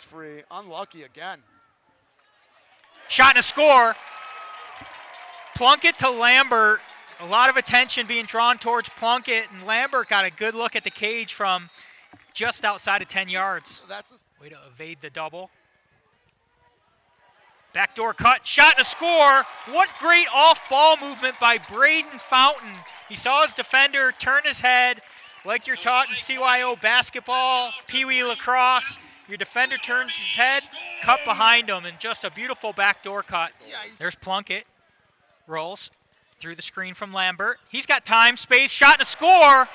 free. Unlucky again. Shot and a score. Plunkett to Lambert. A lot of attention being drawn towards Plunkett, and Lambert got a good look at the cage from just outside of 10 yards. Way to evade the double. Backdoor cut, shot and a score. What great off-ball movement by Braden Fountain. He saw his defender turn his head, like you're taught in CYO basketball, Pee Wee lacrosse. Your defender turns his head, cut behind him, and just a beautiful backdoor cut. There's Plunkett. Rolls through the screen from Lambert. He's got time, space, shot and a score.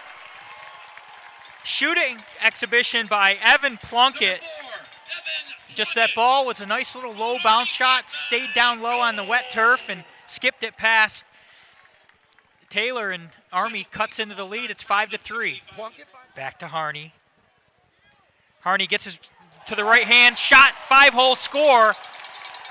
Shooting exhibition by Evan Plunkett. Just that ball was a nice little low bounce shot, stayed down low on the wet turf and skipped it past Taylor, and Army cuts into the lead. It's 5-3. Back to Harney. Harney gets his to the right hand, shot, 5-hole score.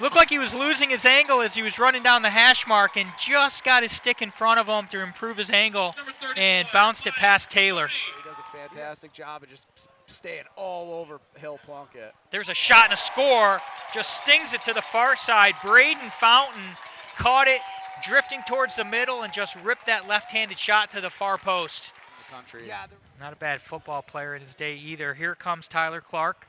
Looked like he was losing his angle as he was running down the hash mark and just got his stick in front of him to improve his angle and bounced it past Taylor. He does a fantastic job of just staying all over Hill Plunkett. There's a shot and a score, just stings it to the far side. Braden Fountain caught it, drifting towards the middle, and just ripped that left-handed shot to the far post. Not a bad football player in his day either. Here comes Tyler Clark.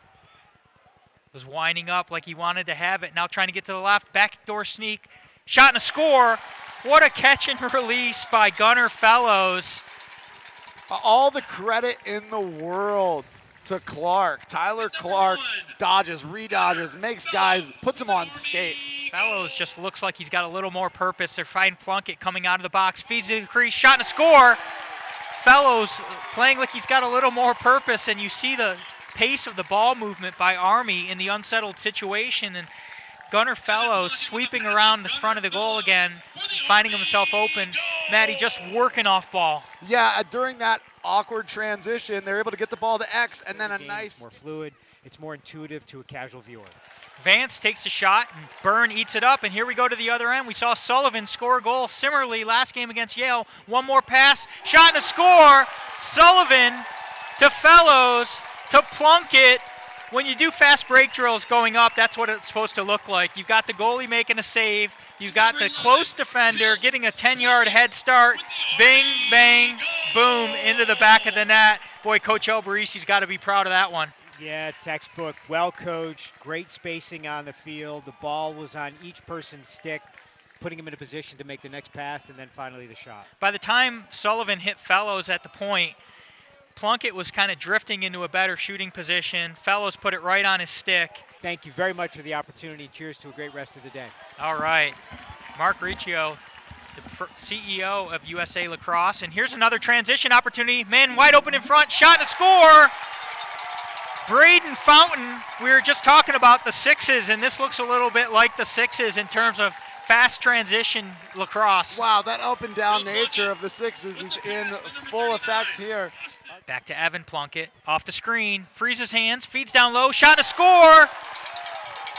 Was winding up like he wanted to have it. Now trying to get to the left. Backdoor sneak. Shot and a score. What a catch and release by Gunnar Fellows. All the credit in the world to Clark. Tyler Clark dodges, redodges, makes guys, puts them on skates. Fellows just looks like he's got a little more purpose. They're fighting Plunkett coming out of the box. Feeds to the crease. Shot and a score. Fellows playing like he's got a little more purpose, and you see the pace of the ball movement by Army in the unsettled situation, and Gunnar Fellows sweeping around the front of the goal again, finding himself open. Matty just working off ball. Yeah, during that awkward transition, they're able to get the ball to X, and then a nice... More fluid. It's more intuitive to a casual viewer. Vance takes a shot, and Byrne eats it up, and here we go to the other end. We saw Sullivan score a goal similarly last game against Yale. One more pass, shot and a score. Sullivan to Fellows to Plunkett. When you do fast break drills going up, that's what it's supposed to look like. You've got the goalie making a save. You've got the close defender getting a 10-yard head start. Bing, bang, boom, into the back of the net. Boy, Coach Albarisi's got to be proud of that one. Yeah, textbook, well coached, great spacing on the field. The ball was on each person's stick, putting him in a position to make the next pass, and then finally the shot. By the time Sullivan hit Fellows at the point, Plunkett was kind of drifting into a better shooting position. Fellows put it right on his stick. Thank you very much for the opportunity. Cheers to a great rest of the day. All right. Mark Riccio, the CEO of USA Lacrosse. And here's another transition opportunity. Man wide open in front, shot and a score. Braden Fountain, we were just talking about the sixes, and this looks a little bit like the sixes in terms of fast transition lacrosse. Wow, that up and down nature of the sixes is in full effect here. Back to Evan Plunkett, off the screen, frees his hands, feeds down low, shot and a score.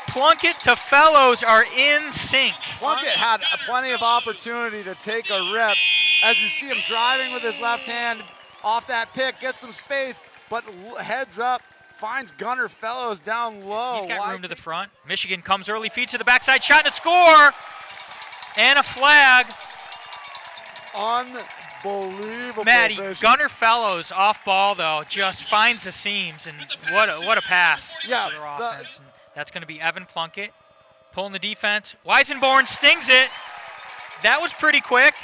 Plunkett to Fellows are in sync. Plunkett had plenty of opportunity to take a rip. As you see him driving with his left hand off that pick, gets some space, but heads up, finds Gunnar Fellows down low. He's got room to the front. Michigan comes early, feeds to the backside, shot and a score. And a flag. Unbelievable Matty, vision. Gunnar Fellows off ball though, just finds the seams, and what a pass. Yeah, for their offense. And that's going to be Evan Plunkett pulling the defense. Weisenborn stings it. That was pretty quick.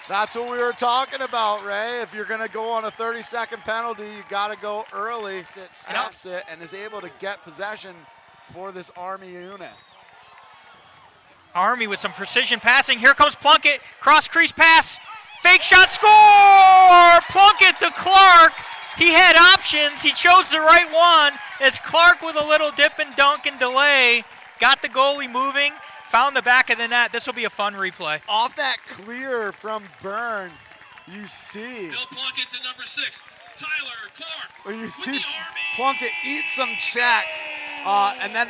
That's what we were talking about, Ray. If you're going to go on a 30-second penalty, you got to go early. It snaps it and is able to get possession for this Army unit. Army with some precision passing. Here comes Plunkett. Cross crease pass. Fake shot, score! Plunkett to Clark. He had options. He chose the right one as Clark with a little dip and dunk and delay got the goalie moving, found the back of the net. This will be a fun replay. Off that clear from Byrne, you see. Bill Plunkett's at number 6. Tyler Clark. Well, you see Plunkett eat some checks, and then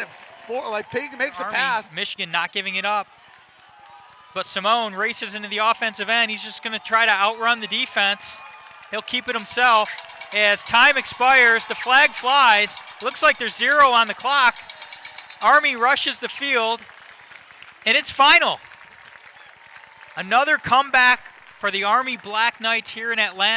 makes Army, a pass. Michigan not giving it up. But Simone races into the offensive end. He's just going to try to outrun the defense. He'll keep it himself. as time expires. The flag flies. Looks like there's 0 on the clock. Army rushes the field, and it's final. Another comeback for the Army Black Knights here in Atlanta.